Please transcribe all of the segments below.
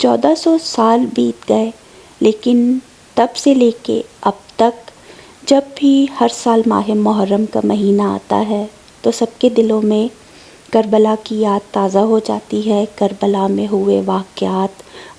1400 साल बीत गए, लेकिन तब से लेके अब तक जब भी हर साल माह मुहर्रम का महीना आता है तो सबके दिलों में करबला की याद ताज़ा हो जाती है। करबला में हुए वाक़यात,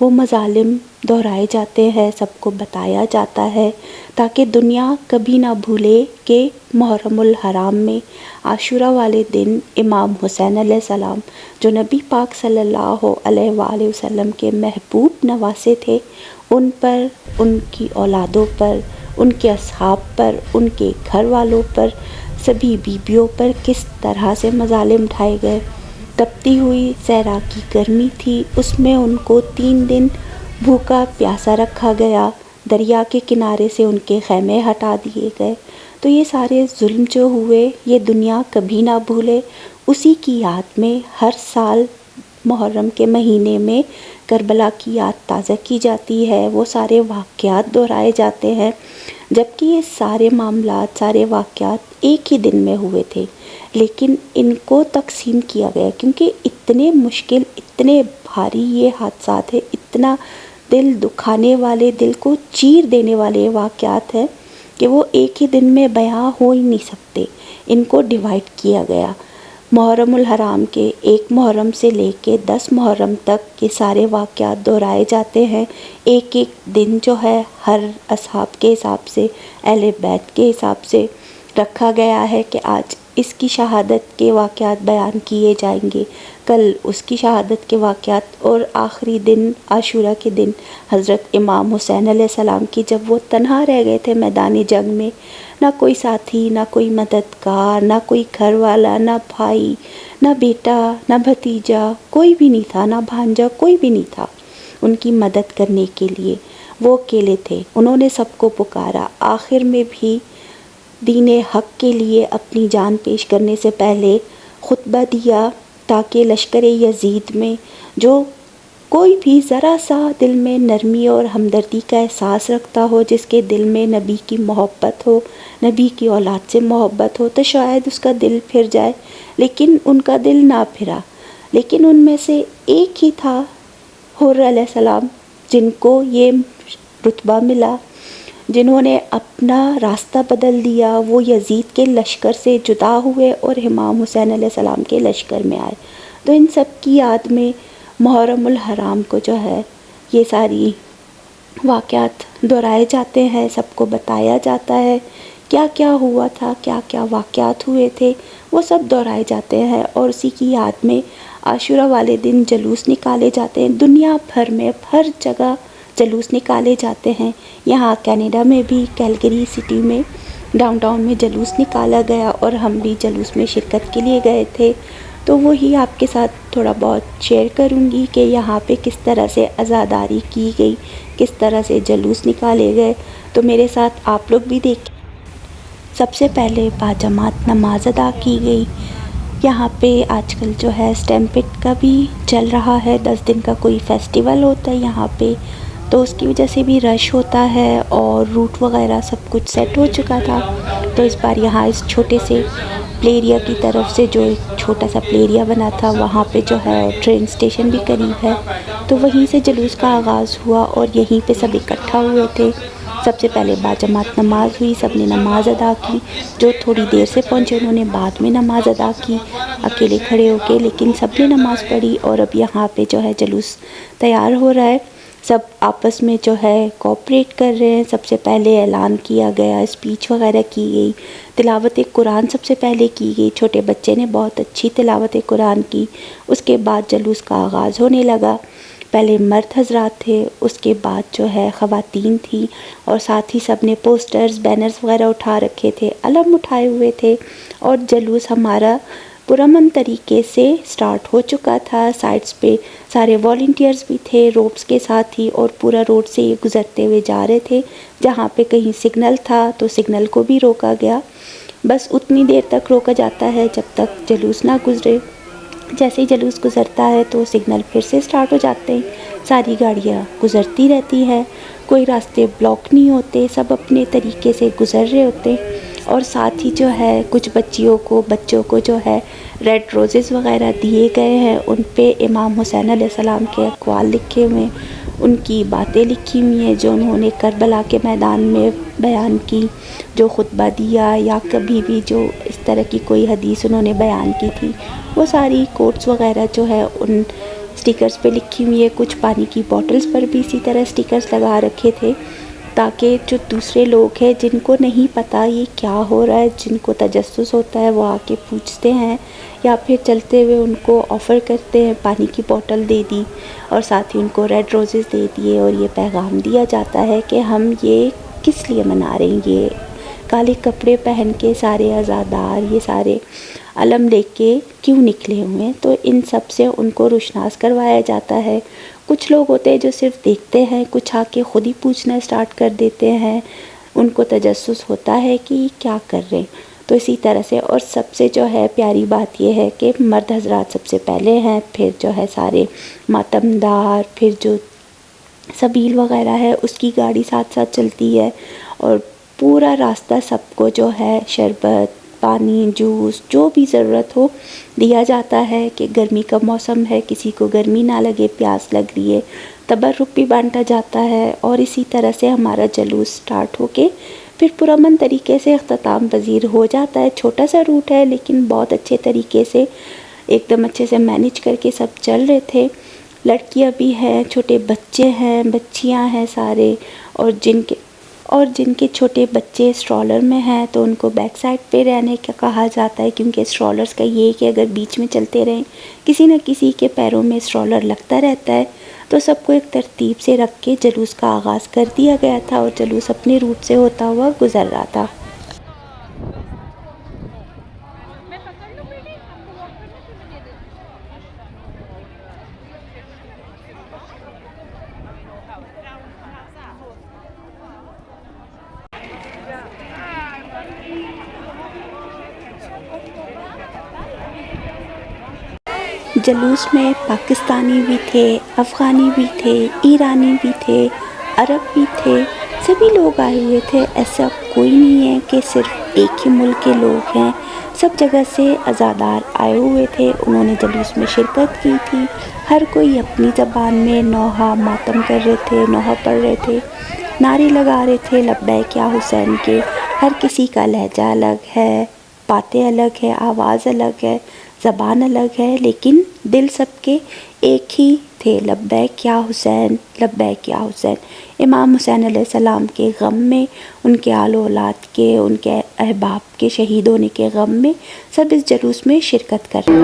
वो मज़ालिम दोहराए जाते हैं, सबको बताया जाता है ताकि दुनिया कभी ना भूले कि मुहर्रमुल हराम में आशूरा वाले दिन इमाम हुसैन अलैहिस्सलाम, जो नबी पाक सल्लल्लाहु अलैहि वसल्लम के महबूब नवासे थे, उन पर, उनकी औलादों पर, उनके असहाब पर, उनके घर वालों पर, सभी बीबियों पर किस तरह से मज़ालिम ढाए गए। तपती हुई सहरा की गर्मी थी, उसमें उनको 3 दिन भूखा प्यासा रखा गया। दरिया के किनारे से उनके खैमे हटा दिए गए। तो ये सारे जुल्म जो हुए ये दुनिया कभी ना भूले। उसी की याद में हर साल मुहर्रम के महीने में करबला की याद ताज़ा की जाती है, वो सारे वाक़यात दोहराए जाते हैं। जबकि ये सारे मामलात, सारे वाक़यात एक ही दिन में हुए थे, लेकिन इनको तक़सीम किया गया क्योंकि इतने मुश्किल, इतने भारी ये हादसात है, इतना दिल दुखाने वाले, दिल को चीर देने वाले वाक़यात हैं कि वो एक ही दिन में बयां हो ही नहीं सकते। इनको डिवाइड किया गया। मुहर्रमुल हराम के 1 मुहर्रम से लेके 10 मुहर्रम तक ये सारे वाक़यात दोहराए जाते हैं। एक एक दिन जो है हर असहाब के हिसाब से, अहले बैत के हिसाब से रखा गया है कि आज इसकी शहादत के वाक़यात बयान किए जाएंगे, कल उसकी शहादत के वाक़यात, और आखिरी दिन आशूरा के दिन हज़रत इमाम हुसैन अलैहिस्सलाम की, जब वो तन्हा रह गए थे मैदान जंग में, ना कोई साथी, ना कोई मददगार, ना कोई घर वाला, ना भाई, ना बेटा, ना भतीजा, कोई भी नहीं था, ना भांजा, कोई भी नहीं था उनकी मदद करने के लिए। वो अकेले थे, उन्होंने सबको पुकारा। आखिर में भी दीन हक़ के लिए अपनी जान पेश करने से पहले खुतबा दिया ताकि लश्कर यजीद में जो कोई भी ज़रा सा दिल में नरमी और हमदर्दी का एहसास रखता हो, जिसके दिल में नबी की मोहब्बत हो, नबी की औलाद से मोहब्बत हो, तो शायद उसका दिल फिर जाए। लेकिन उनका दिल ना फिरा। लेकिन उनमें से एक ही था हुर्र अलैहिस्सलाम, जिनको ये रुतबा मिला, जिन्होंने अपना रास्ता बदल दिया। वो यजीद के लश्कर से जुदा हुए और इमाम हुसैन अलैहिस्सलाम के लश्कर में आए। तो इन सब की याद में मुहर्रमुल हराम को जो है ये सारी वाक़यात दोहराए जाते हैं, सबको बताया जाता है क्या क्या हुआ था, क्या क्या वाक़यात हुए थे, वो सब दोहराए जाते हैं। और उसी की याद में आशूरा वाले दिन जुलूस निकाले जाते हैं। दुनिया भर में हर जगह जुलूस निकाले जाते हैं। यहाँ कनाडा में भी कैलगरी सिटी में डाउनटाउन में जुलूस निकाला गया और हम भी जुलूस में शिरकत के लिए गए थे। तो वही आपके साथ थोड़ा बहुत शेयर करूँगी कि यहाँ पे किस तरह से आज़ादारी की गई, किस तरह से जुलूस निकाले गए। तो मेरे साथ आप लोग भी देखें। सबसे पहले बाजमात नमाज अदा की गई। यहाँ पे आजकल जो है स्टैम्पेड का भी चल रहा है, 10 दिन का कोई फेस्टिवल होता है यहाँ पे, तो उसकी वजह से भी रश होता है और रूट वगैरह सब कुछ सेट हो चुका था। तो इस बार यहाँ इस छोटे से प्ले एरिया की तरफ से जो एक छोटा सा प्ले एरिया बना था, वहाँ पे जो है ट्रेन स्टेशन भी करीब है, तो वहीं से जुलूस का आगाज़ हुआ और यहीं पे सब इकट्ठा हुए थे। सबसे पहले बाजमात नमाज हुई, सब ने नमाज़ अदा की। जो थोड़ी देर से पहुँचे उन्होंने बाद में नमाज़ अदा की अकेले खड़े होके, लेकिन सब ने नमाज़ पढ़ी। और अब यहाँ पे जो है जुलूस तैयार हो रहा है, सब आपस में जो है कोऑपरेट कर रहे हैं। सबसे पहले ऐलान किया गया, स्पीच वगैरह की गई, तिलावत कुरान सबसे पहले की गई। छोटे बच्चे ने बहुत अच्छी तिलावत कुरान की। उसके बाद जुलूस का आगाज़ होने लगा। पहले मर्द हजरात थे, उसके बाद जो है ख़वातीन थी, और साथ ही सब ने पोस्टर्स, बैनर्स वगैरह उठा रखे थे, अलम उठाए हुए थे। और जुलूस हमारा पुरअमन तरीके से स्टार्ट हो चुका था। साइड्स पे सारे वॉलंटियर्स भी थे रोप्स के साथ ही, और पूरा रोड से ये गुज़रते हुए जा रहे थे। जहाँ पे कहीं सिग्नल था तो सिग्नल को भी रोका गया। बस उतनी देर तक रोका जाता है जब तक जुलूस ना गुज़रे। जैसे ही जुलूस गुज़रता है तो सिग्नल फिर से स्टार्ट हो जाते हैं। सारी गाड़ियाँ गुज़रती रहती हैं, कोई रास्ते ब्लॉक नहीं होते, सब अपने तरीके से गुज़र रहे होते हैं। और साथ ही जो है कुछ बच्चों को जो है रेड रोज़ेज़ वग़ैरह दिए गए हैं, उन पे इमाम हुसैन अलैहिस्सलाम के अक़वाल लिखे हुए हैं, उनकी बातें लिखी हुई हैं जो उन्होंने करबला के मैदान में बयान की, जो खुतबा दिया या कभी भी जो इस तरह की कोई हदीस उन्होंने बयान की थी, वो सारी कोट्स वग़ैरह जो है उन स्टिकर्स पे लिखी हुई है। कुछ पानी की बॉटल्स पर भी इसी तरह स्टिकर्स लगा रखे थे ताकि जो दूसरे लोग हैं जिनको नहीं पता ये क्या हो रहा है, जिनको तजस्सुस होता है, वो आके पूछते हैं या फिर चलते हुए उनको ऑफ़र करते हैं। पानी की बोतल दे दी और साथ ही उनको रेड रोज़ेज़ दे दिए और ये पैगाम दिया जाता है कि हम ये किस लिए मना रहे हैं, ये काले कपड़े पहन के सारे अज़ादार ये सारे अलम लेके क्यों निकले हुए हैं। तो इन सब से उनको रुशनास करवाया जाता है। कुछ लोग होते हैं जो सिर्फ देखते हैं, कुछ आके ख़ुद ही पूछना स्टार्ट कर देते हैं, उनको तजस्सुस होता है कि क्या कर रहे हैं। तो इसी तरह से और सबसे जो है प्यारी बात यह है कि मर्द हज़रात सबसे पहले हैं, फिर जो है सारे मातमदार, फिर जो सबील वग़ैरह है उसकी गाड़ी साथ साथ चलती है और पूरा रास्ता सबको जो है शरबत, पानी, जूस जो भी ज़रूरत हो दिया जाता है कि गर्मी का मौसम है, किसी को गर्मी ना लगे, प्यास लग रही है, तबर्रुक भी बांटा जाता है। और इसी तरह से हमारा जलूस स्टार्ट होके फिर पुरअमन तरीके से अख्ताम पज़ीर हो जाता है। छोटा सा रूट है लेकिन बहुत अच्छे तरीके से एकदम अच्छे से मैनेज करके सब चल रहे थे। लड़कियां भी हैं, छोटे बच्चे हैं, बच्चियां हैं सारे, और जिनके छोटे बच्चे स्ट्रॉलर में हैं तो उनको बैक साइड पे रहने का कहा जाता है, क्योंकि स्ट्रॉलर्स का ये है कि अगर बीच में चलते रहें किसी न किसी के पैरों में स्ट्रॉलर लगता रहता है। तो सबको एक तरतीब से रख के जलूस का आगाज़ कर दिया गया था और जलूस अपने रूट से होता हुआ गुज़र रहा था। जलूस में पाकिस्तानी भी थे, अफ़गानी भी थे, ईरानी भी थे, अरब भी थे, सभी लोग आए हुए थे। ऐसा कोई नहीं है कि सिर्फ एक ही मुल्क के लोग हैं, सब जगह से अज़ादार आए हुए थे। उन्होंने जलूस में शिरकत की थी। हर कोई अपनी ज़बान में नौहा मातम कर रहे थे, नौहा पढ़ रहे थे, नारे लगा रहे थे लब्बैक या हुसैन के। हर किसी का लहजा अलग है, बातें अलग है, आवाज़ अलग है, ज़बान अलग है, लेकिन दिल सबके एक ही थे, लब्बैक या हुसैन, लब्बैक या हुसैन। इमाम हुसैन अलैहिस्सलाम के गम में, उनके आल औलाद के, उनके अहबाब के शहीद होने के गम में सब इस जलूस में शिरकत कर रहे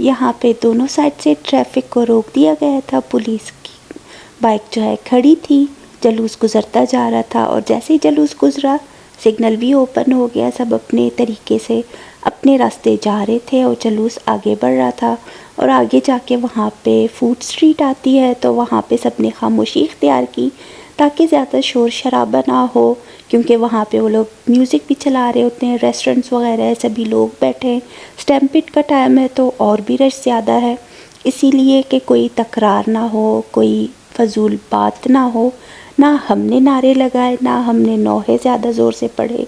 यहाँ पे दोनों साइड से ट्रैफिक को रोक दिया गया था। पुलिस की बाइक जो है खड़ी थी, जलूस गुज़रता जा रहा था और जैसे ही जलूस गुज़रा सिग्नल भी ओपन हो गया। सब अपने तरीके से अपने रास्ते जा रहे थे और जलूस आगे बढ़ रहा था। और आगे जाके वहाँ पे फूड स्ट्रीट आती है, तो वहाँ पे सब ने खामोशी इख्तियार की ताकि ज़्यादा शोर शराबा ना हो, क्योंकि वहाँ पे वो लोग म्यूज़िक भी चला रहे होते हैं, रेस्टोरेंट्स वगैरह है, सभी लोग बैठे हैं। स्टैम्पिड का टाइम है तो और भी रश ज़्यादा है, इसीलिए कि कोई तकरार ना हो, कोई फजूल बात ना हो। ना हमने नारे लगाए, ना हमने नौहे ज़्यादा ज़ोर से पढ़े,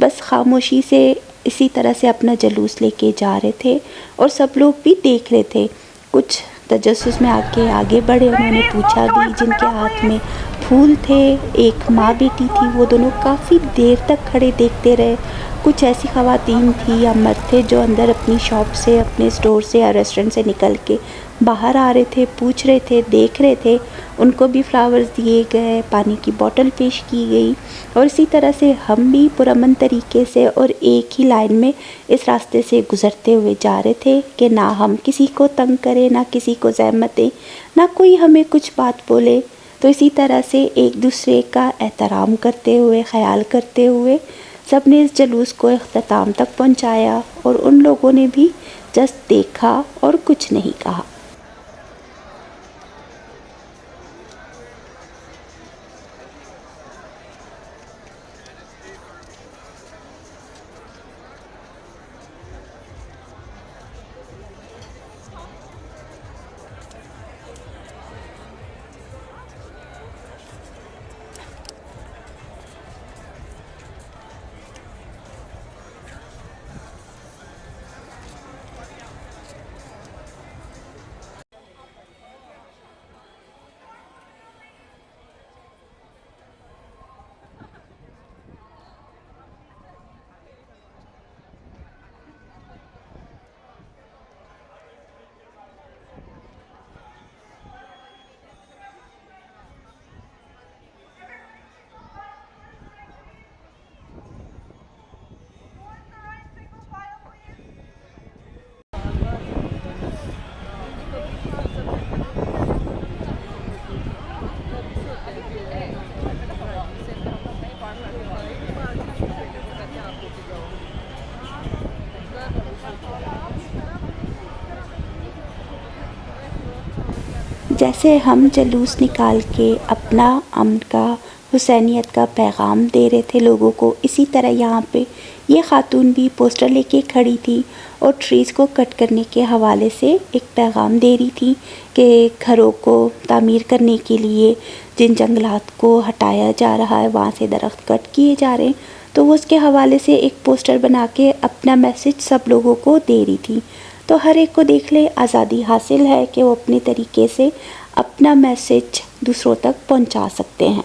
बस खामोशी से इसी तरह से अपना जलूस लेके जा रहे थे और सब लोग भी देख रहे थे। कुछ तजस्सुस में आगे बढ़े, उन्होंने पूछा भी। जिनके हाथ में फूल थे, एक माँ बेटी थी, वो दोनों काफ़ी देर तक खड़े देखते रहे। कुछ ऐसी ख़वातीन थी या मर्द थे जो अंदर अपनी शॉप से, अपने स्टोर से या रेस्टोरेंट से निकल के बाहर आ रहे थे, पूछ रहे थे, देख रहे थे। उनको भी फ्लावर्स दिए गए, पानी की बोतल पेश की गई और इसी तरह से हम भी पुरअमन तरीके से और एक ही लाइन में इस रास्ते से गुज़रते हुए जा रहे थे कि ना हम किसी को तंग करें, ना किसी को ज़हमत दें, ना कोई हमें कुछ बात बोले। तो इसी तरह से एक दूसरे का एहतराम करते हुए, ख्याल करते हुए सब ने इस जलूस को इख्तिताम तक पहुंचाया और उन लोगों ने भी जस्ट देखा और कुछ नहीं कहा। जैसे हम जलूस निकाल के अपना अमन का, हुसैनियत का पैगाम दे रहे थे लोगों को, इसी तरह यहाँ पे ये ख़ातून भी पोस्टर लेके खड़ी थी और ट्रीज़ को कट करने के हवाले से एक पैगाम दे रही थी कि घरों को तामीर करने के लिए जिन जंगलात को हटाया जा रहा है, वहाँ से दरख्त कट किए जा रहे हैं, तो वो उसके हवाले से एक पोस्टर बना के अपना मैसेज सब लोगों को दे रही थी। तो हर एक को देख ले, आज़ादी हासिल है कि वो अपने तरीके से अपना मैसेज दूसरों तक पहुंचा सकते हैं।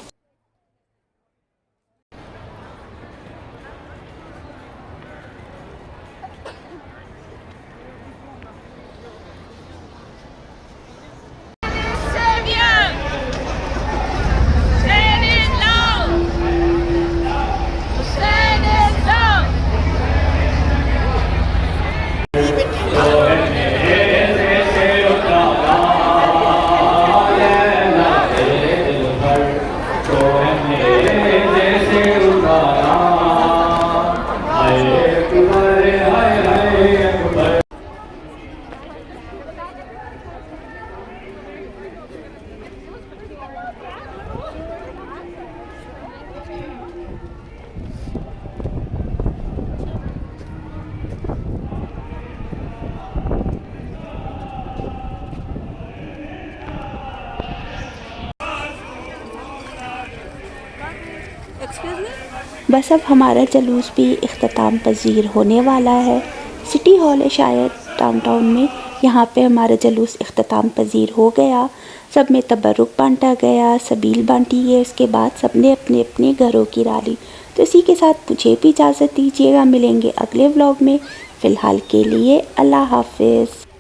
बस अब हमारा जलूस भी इख्तिताम पज़ीर होने वाला है। सिटी हॉल है शायद डाउनटाउन में, यहाँ पे हमारा जलूस इख्तिताम पज़ीर हो गया। सब में तबरुक बांटा गया, सबील बांटी है, उसके बाद सब ने अपने अपने घरों की राह ली। तो इसी के साथ मुझे भी इजाज़त दीजिएगा, मिलेंगे अगले व्लॉग में। फ़िलहाल के लिए अल्लाह हाफ़िज़।